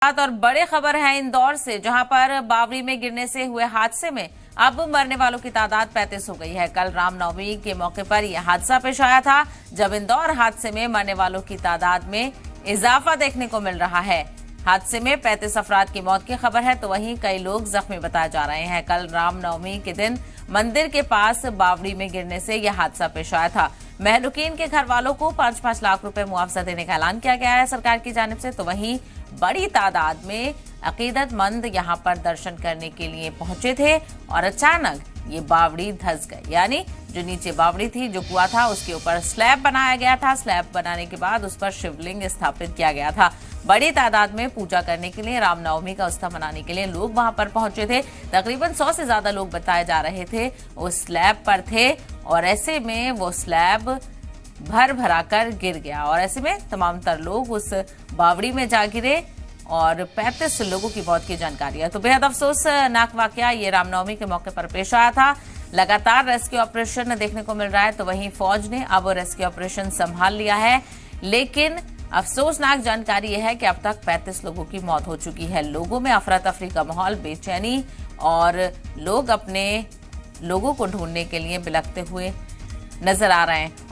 और बड़ी खबर है इंदौर से, जहां पर बावड़ी में गिरने से हुए हादसे में अब मरने वालों की तादाद 35 हो गई है। कल रामनवमी के मौके पर यह हादसा पेश आया था, जब इंदौर हादसे में मरने वालों की तादाद में इजाफा देखने को मिल रहा है। हादसे में 35 अफराद की मौत की खबर है, तो वहीं कई लोग जख्मी बताए जा रहे हैं। कल रामनवमी के दिन मंदिर के पास बावड़ी में गिरने से यह हादसा पेश आया था। महलुकीन के घर वालों को 5-5 लाख रुपए मुआवजा देने का ऐलान किया गया है सरकार की जानिब से। तो वहीं बड़ी तादाद में अकीदतमंद यहां पर दर्शन करने के लिए पहुंचे थे और अचानक ये बावड़ी धंस गई। यानी जो नीचे बावड़ी थी, जो कुआं था, उसके ऊपर स्लैब बनाया गया था। स्लैब बनाने के बाद उस पर शिवलिंग स्थापित किया गया था। बड़ी तादाद में पूजा करने के लिए, रामनवमी का उत्सव मनाने के लिए लोग वहां पर पहुंचे थे। तकरीबन 100 से ज्यादा लोग बताए जा रहे थे उस स्लैब पर थे, और ऐसे में वो स्लैब भर भरा कर गिर गया और ऐसे में तमाम तर लोग उस बावड़ी में जा गिरे और 35 लोगों की मौत की जानकारी है। तो बेहद अफसोसनाक वाकया ये रामनवमी के मौके पर पेश आया था। लगातार रेस्क्यू ऑपरेशन देखने को मिल रहा है, तो वहीं फौज ने अब रेस्क्यू ऑपरेशन संभाल लिया है। लेकिन अफसोसनाक जानकारी यह है कि अब तक 35 लोगों की मौत हो चुकी है। लोगों में अफरा तफरी का माहौल, बेचैनी, और लोग अपने लोगों को ढूंढने के लिए बिलखते हुए नजर आ रहे हैं।